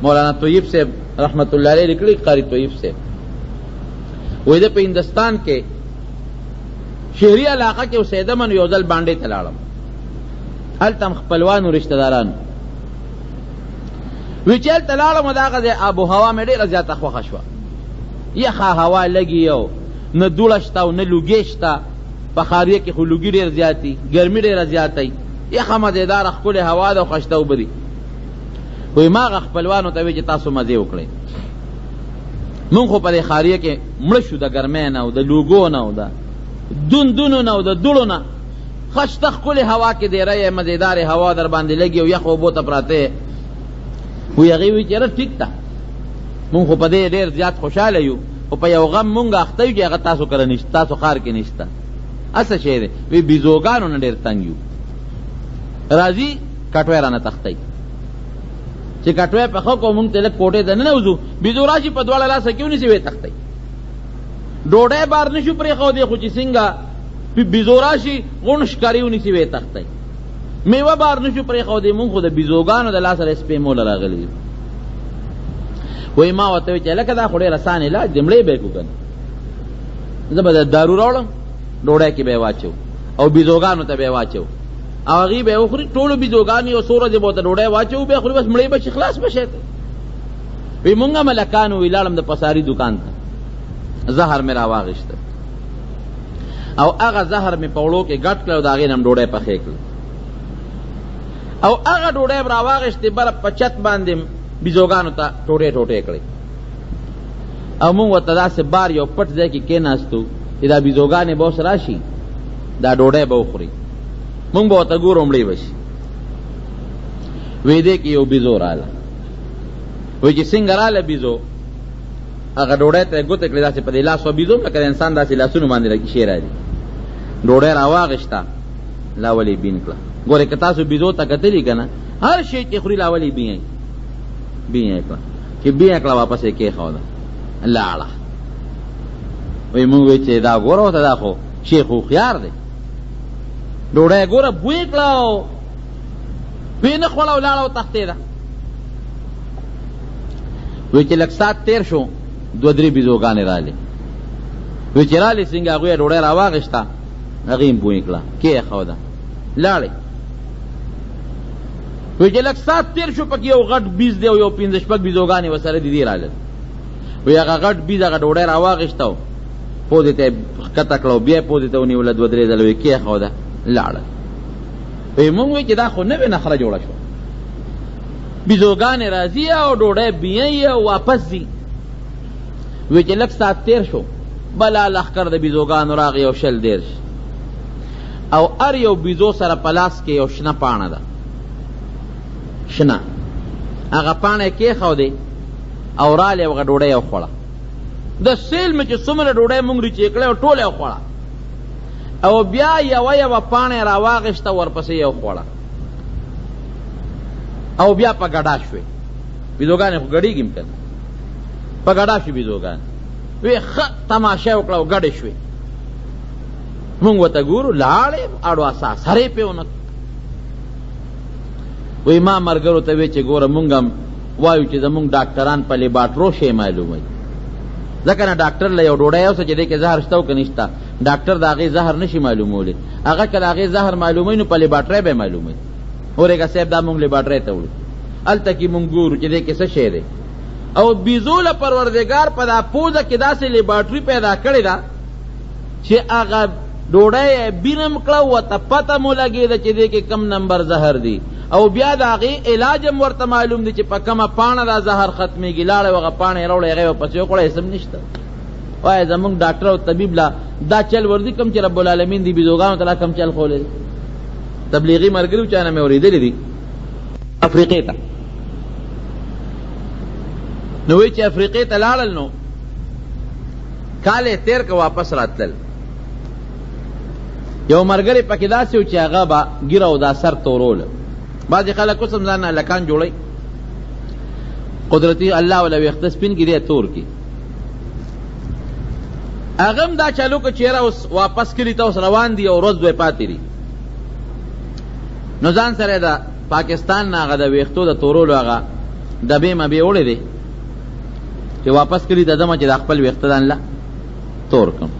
مولانا طیب صاحب رحمت اللہ علیہ لکلی قاری طیب صاحب وی ده په هندستان کې شهری علاقه کې اوسېده من یو ځل باندې ته لاړم هلته هم خپلوانو رشته دارانو وی چې هلته لاړم د هغه ځای آب و هوا مې ډېره زیاته خوښه شوه یخه هوا لګي او نه دوړه شته او نه لوګي شته په ښاریه کې خو لوګي ډېر زیات دي ګرمي ډېره زیاته وي یخه مزېداره ښکلې هوا ده او ښایسته اوبه دي وی ما هغه خپلوانو ته وی چې تاسو مزې وکړئ مونږ خو په دې ښاریه کې مړه شو د ګرمۍ نه او د لوګو نه او د دوندونو نه او د دوړو نه ښایسته ښکلې هوا کې دیره یې مزېدارې هوا در باندې لګي او یخ اوبو ته پراته یې وی هغې وی چې یاره ټیک ده مونږ خو په دې ډېر زیات خوشحاله یو خو په یو غم مونږ اخته یو چې هغه تاسو کره نشته تاسو ښار کې نشته هسه شی دی وی بیزوګانو نه ډېر تنګ یو راځي کټوی رانه تښتئ چې کټوی پخه کو مونږ ته لږ کوټې ته ننوځو بیزو راشي په دواړه لاسه کې ونیسي ویې تښتئ ډوډۍ بار نشو پرېښودی خو چې څنګه بیزو راشي غون ښکاري ونیسي ویې تښتئ میوه بار نشو پرېښودی مونږ خو د بیزوګانو د لاسه سپې موله راغلي یو وی ما ورته وی چې لکه دا خو ډېر اسان علاج دی مړی به یې کړو که نه زه به د دارو راوړم ډوډۍ کې به یې واچو او بیزوګانو ته به یې واچو او هغې به یې وخوري ټولو بیزوګانې یو څو ورځې به ورته ډوډۍ واچو به یې خوري بس مړی به شي خلاص به شی وی مونږ هم هلکانو وی لاړم د پساري دکان ته زهر مې راواغېسته او هغه زهر مې په وړو کې ګډ کړه او د هغې نه هم ډوډۍ پخې کړه او هغه ډوډۍ م راواغېستې بره په چت باندې بیزوګانو ته ټوټې ټوټې کړې او مونږ ورته داسې بار یو پټ ځای کې کېناستو چې دا بیزوګانې به اوس راشي دا ډوډۍ به وخوري مونږ به ورته ګورو مړی به شي وی دې کې یو بیزو راله وی چې څنګه راله بیزو هغه ډوډۍ ته یې ګوته کړې داسې په دې لاس و بیزو لکه د انسان داسې لاسونو باندې شی راځي ډوډۍ راواغېسته لا ولې بین کړه ګورې که تاسو بیزو ته کتلي که نه هر شی چې خوري لا ولې بیه بیه کړه چې بیه کړه واپس یې کېښوده لاړه وی مونږ وی چې دا ګوره ورته دا خو شیخ هوښیار دی ډوډۍ ګوره بوی کړه او وی نه خوړه او لاړه او تښتېده وی چې لږ ساعت تېر شو دوه درې بیزوګانې رالې وی چې رالې څنګه هغوی یې ډوډۍ راواغېسته هغې م بوی کړه کېښوده لاړې وی چې لږ ساعت تېر شو پکې یو غټ بیز دی او یو پنځه شپږ بیزوګانې ورسره دي دې رالل وی هغه غټ بیز هغه ډوډۍ راواغېسته او پوزې ته یې ښکته کړه او بیا یې پوزې ته ونیوله دوه درې ځله وی کېښوده لاړه وی مونږ وی چې دا خو نوې نخره جوړه شوه بیزوګانې راځي او ډوډۍ بیایي او واپس ځي وی چې لږ ساعت تېر شو بلا لښکر د بیزوګانو راغی او شل دېرش او هر یو بیزو سره په لاس کې یو شنه پاڼه ده شنه هغه پاڼه یې کېښودې او رالې هغه ډوډۍ یې وخوړه د سیل مې چې څومره ډوډۍ مونږ ریچې کړې او ټوله یې وخوړه او بیا یوه پاڼه یې راواغېسته ورپسې یې وخوړه او بیا په ګډا شوې بیزوګانې خو ګډېږي م که نه په ګډا شوې بیزوګانې وی ښه تماشه یې وکړه او ګډې شوې مونږ ورته ګورو لاړې اړو اساس هرې پې ونه وی ما ملګرو ته وی چې ګوره مونږ هم وایو چې زمونږ ډاکټران په لیباټرو شی معلوموي ځکه نه ډاکټر له یو ډوډۍ اوسه چې دې کې زهر شته او که نشته ډاکټر د هغې زهر نشي معلومولی هغه که د هغې زهر معلوموي نو په لیباټرۍ به یې معلوموي اورېږه صاحب دا مونږ لیباټرۍ ته وړو هلته کې مونږ ګورو چې دې کې څه شی دی او بیزو له پروردګار په دا پوزه کې داسې لیباټري پیدا کړې ده چې هغه ډوډۍ یې بینم کړه ورته پته مو لګېده چې دې کې کم نمبر زهر دی او بیا د هغې علاج هم ورته معلوم دی چې په کومه پاڼه دا زهر ختمېږي لاړې هغه پاڼه یې راوړی هغې ورپسې وکړه هېڅ هم نشته وایه زمونږ ډاکټر او طبیب لا دا چل ورځي کوم چې رب العالمین دی بیزوګانو ته لا کم چل ښولی دی تبلیغي ملګري چا نه مې اورېدلي دي افریقې ته نو وایي چې افریقې ته لاړل نو کال یې تېر که واپس راتلل یو ملګری پکې داسې و چې هغه به ږیره او دا سر توروله بعضې خلک اوس هم ځان نه هلکان جوړوي قدرتي الله وله ویښته سپین کړي دی تور کړي هغه هم دا چالو که چېره اوس واپس کلي ته اوس روان دي او ورځ دوی پاتې دي نو ځان سره د پاکستان نه هغه د ویښتو د تورولو هغه ډبې مبې وړې دی چې واپس کړي د دمه چې د خپل ویښته ځان له تور کړم.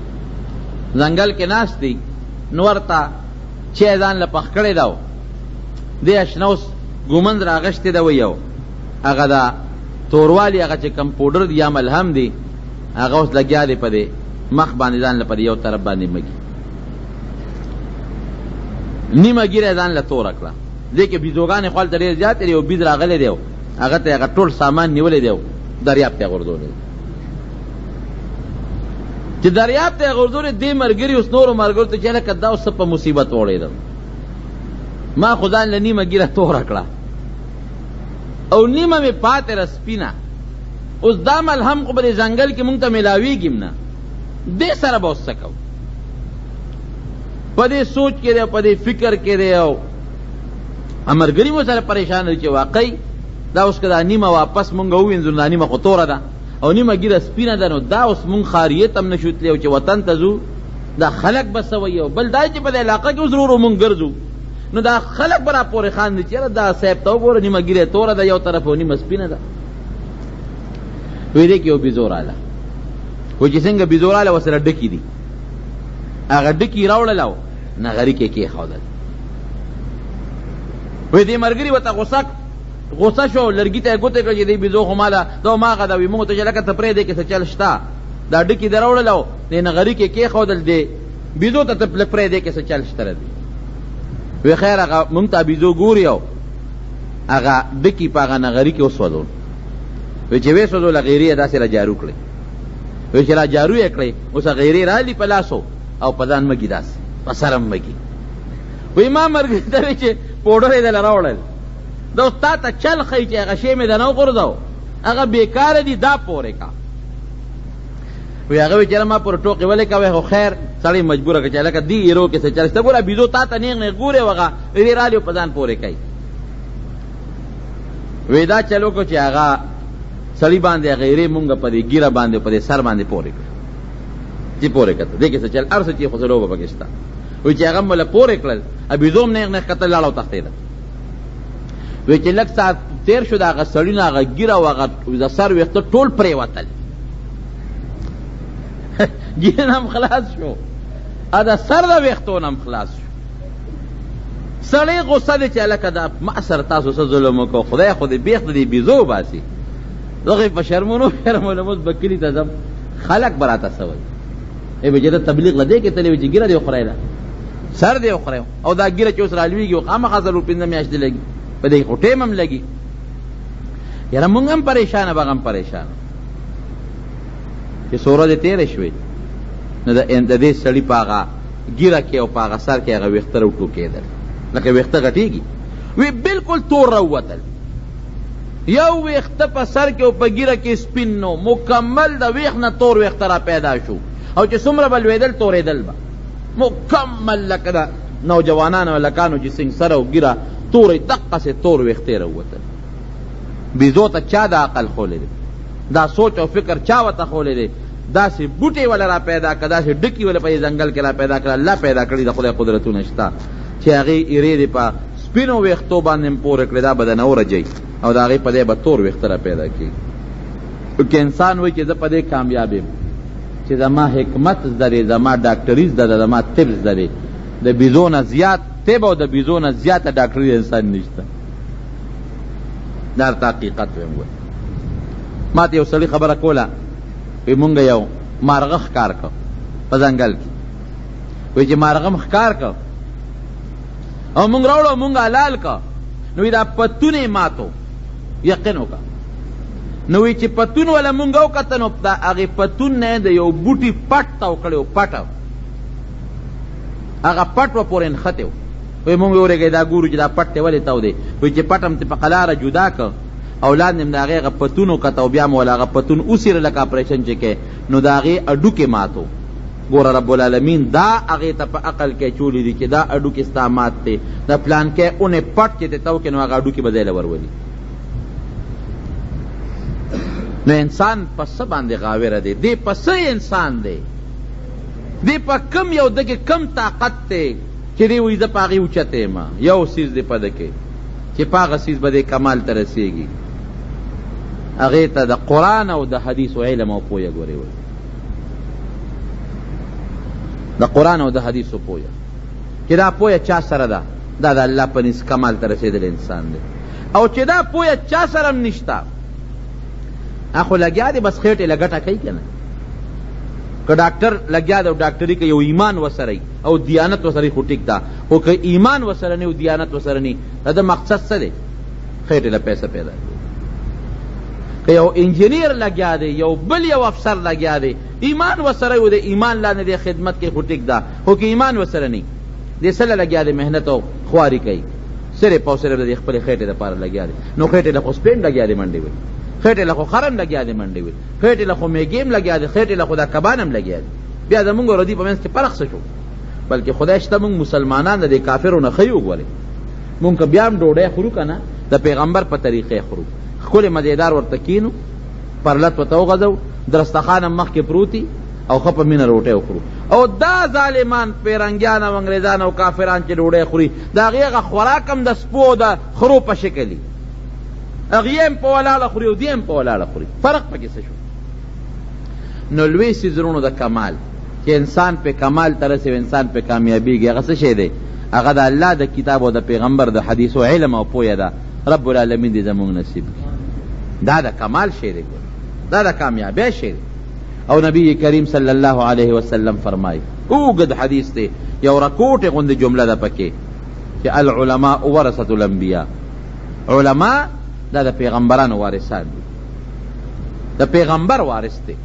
ځنګل کې ناست دی نو ورته چی ځان له پخ کړی دا و دې اشنوس ګومند راغشتې ده وی یو هغه د توروالي هغه چې کم پوډر دی یا ملهم دی هغه اوس لګیا دی په دې مخ باندې ځان له په یو طرف باندې مګي نیمه ګیره ځان له توره کړه. دې کې بیزوګانې خوال ته ډېر زیات دی. یو بیز راغلی دی هغه ته هغه ټول سامان نیولی دی دریاب ته یې غورځولی چې دریاب ته یې غورځولی. دې ملګري اوس نورو ملګرو ته چې هلکه دا اوس څه په مصیبت وړېدم ما خو ځان له نیمه ګیره توره کړه او نیمه مې پاتې را سپینه. اوس دا ملهم خو به دې ځنګل کې مونږ ته میلاویږي نه دې سره به اوس څه کوو. په دې سوچ کې دی او په دې فکر کې دی او ملګري مو سره پریشان دی چې واقعي دا اوس که دا نیمه واپس مونږ ووینځو دا نیمه خو توره ده او نیمه ګیره سپینه ده نو دا اوس مونږ خاریې ته هم نشو تللی او چې وطن ته ځو دا خلک به څه وایي او بل دا چې په دې علاقه کې اوس ورو مونږ ګرځو نو دا خلک به را پورې خاندي چې یاره دا صاحب ته وګوره نیمه ګیره توره ده یو طرف او نیمه سپینه ده. وی دې کې یو بیزو راله وایي چې څنګه بیزو راله ورسره ډکي دي هغه ډکي یې راوړل او نغري کې کېښودل. وی دې ملګري ورته غوسه شو لرګي ته یې ګوتې کړه چې دې بیزو خو ماله دا هماغه ده وي مونږ ته چې لکه ته پرېږدې کې څه چل شته دا ډکي دې راوړل او دې نغري کې کېښودل دې بیزو ته ته پرېږدې کې څه چل شته دی. وی خیر هغه مونږ ته بیزو ګوري او هغه ډکي په هغه نغري کې وسوځول. وی چې ویې سوځول غیرې یې داسې را جارو کړې. وی چې را جارو یې کړې اوس غیرې رالي په لاسو او په ځان مګي داسې په سرم مګي. وی ما ملګري ته وی چې پوډر یې دله راوړل دا اوس تا ته چل ښیي چې هغه شی مې دنه وغورځو هغه بېکاره دي دا پورې کا. وی هغه وی چې ما پورې ټوقې ولې کوې خو خیر سړی مجبوره کړه چې هلکه دې ایرو کې څه چل شته ګوره بیزو تا ته نیغ نیغ ګورې وغه وی رالي په ځان پورې کوي. وی دا چل وکړو چې هغه سړي باندې غیرې مونږ په دې ګیره باندې په دې سر باندې پورې کړه چې پورې کړه دې کې څه چل هر څه چې خو څه لوبه پکې شته. وی چې هغه مله پورې کړل بیزو هم نیغ نیغ کتل لاړه او تښتېده. وی چې لږ ساعت تېر شو د هغه سړي نه هغه ګیره او هغه د سر ویښته ټول پرېوتل ګیره نه هم خلاص شو د سر د ویښتو نه هم خلاص شو. سړی غصه دی چې هلکه دا ما سره تاسو څه ظلم وکړو خدای خو دې بیخ د دې بیزو وباسي. دغې په شرمونو اوس به کلي ته ځم خلک به راته څه وایي ای به چې ته تبلیغ له دې کې تللی وي چې ګیره دې وخوری ده سر دې وخوری او دا ګیره چې اوس رالویږي او خامخا څلور پنځه میاشتې لګي په دې خو ټیم هم لګي. یاره مونږ هم پریشانه بغه هم پریشانه چې څو ورځې تېرې شوې نو د دې سړي په هغه ګیره کې او په هغه سر کې هغه ویښته راوټوکېدل لکه ویښته غټېږي. وی بالکل تور راووتل یو ویښته په سر کې او په ګیره کې سپین نو مکمل د ویښ نه تور ویښته را پیدا شو او چې څومره به لوېدل تورېدل به مکمل لکه د نوجوانانو او لکانو چې څنګ سره او ګیره تورې دقسې تور ویښتې راووتل. بیزو ته چا دا عقل خولی دی دا سوچ او فکر چا ورته خولی دی داسې بوټې وله را پیدا کړه داسې ډکي وله په ځنګل کې را پیدا کړه الله پیدا کړي د خدای قدرتونه شته چې هغې ایرې دې په سپینو ویښتو باندې هم پورې کړې دا به دنه ورجوي او د هغې په دې به تور ویښته را پیدا کړي. که انسان وایي چې زه په دې کامیاب یم چې زما حکمت زده دی زما ډاکټري زده ده زما طب زده دی د بیزو نه زیات طب او د بیزو نه زیاته ډاکټري انسان نشته. دا ورته حقیقت ویم وایي. ما ته یو سړي خبره کوله وی مونږ یو مارغه ښکار کړ په ځنګل کې. وی چې مارغه م ښکار کړ او مونږ راوړو مونږ حلال کړ نو وی دا پتون یې ماتو یقین وکړه نو وی چې پتون وله مونږ وکته نو د هغې پتون نه د یو بوټي پټ تاو کړی و پټ هغه پټ و پورې نښتی و. وی مونږ ورېږئ دا ګورو چې دا پټ دی ولې تاو دی. وی چې پټ هم تې په قلاره جدا کړ او لاندې م د هغې هغه پتون وکته او بیا م وله هغه پتون اوسیره لکه اپریشن چې کوې نو د هغې اډوکې ماتو. ګوره رب العالمین دا هغې ته په عقل کې چولی دي چې دا اډوکې ستا مات دی د پلانکې اونې پټ چې ته تو کې نو هغه اډوکې به ځای له ورولي. نو انسان په څه باندې غاوره دی دی په څه انسان دی دی په کم یو دکې کم طاقت دی چې دی وایي زه په هغې اوچته یم یو څیز دی په ده کې چې په هغه څیز به دی کمال ته رسېږي. هغې ته د قرآن او د حدیث علم او پویه ګورې وایي، د قرآن او د حدیثو پویه چې دا پویه چا سره ده، دا د الله په نس کمال ته رسېدل انسان دی. او چې دا پویه چا سره هم نشته، خو لګیا دی بس خېټې له ګټه کوي که نه. که ډاکټر لګیا دی او ډاکټري کوي، یو ایمان ورسره او دیانت ورسره خو ټیک ده، خو که ایمان ورسره نه او دیانت ورسره نه، د مقصد څه دی؟ خېټې له پیسه پیدا کوي. که یو انجینیر لګیا دی، یو بل یو افسر لګیا دی، ایمان ورسره و د ایمان لاندې دی خدمت کوي خو ټیک ده، خو که ایمان ورسره نه، دې سره لګیا دی محنت او خواري کوي، صرف او صرف د خپلې خېټې دپاره لګیا دی. نو خېټې له خو سپین لګیا دی منډې وي، خېټې له خو خرم لګیا دی منډې وي، خېټې له خو میګیم لګیا دی، خېټې له خو دا کبان هم لګیا دی. بیا زمونږ او ردي په منځ کې فرق څه شو؟ بلکې خدای شته مونږ مسلمانان د دې کافرو نه ښه یو. ګورئ مونږ که بیا هم ډوډۍ خورو که نه، د پیغمبر په طریقې خورو، ښکلې مزېدار ورته کینو، پرلت ورته وغځو، درستخان هم مخکې پروتي او ښه په مینه روټۍ وخورو. او دا ظالمان پیرنګیان او انګریزان او کافران چې ډوډۍ خوري، د هغې هغه خوراک هم د سپو او د خرو په شکل وي، هغې هم په ولاړه خوري او دې هم په ولاړه خوري. فرق پکې څه شو؟ نو لوی څیزونو د کمال چې انسان په کمال ته رسي او انسان په کامیابیږي، هغه څه شی دی؟ هغه د الله د کتاب او د پیغمبر د حدیث او علم او پویه ده. رب العالمین دې زموږ نصیب کړي. دا د کمال شی دی، دا د کامیابی شی دی. او نبی کریم صلی الله علیه وسلم فرمایي، اوږد حدیث دی، یو رکوټې غوندې جمله ده پکې، چې العلماء ورثة الانبیاء، علما دا د پیغمبرانو وارثان دي، د پیغمبر وارث دی.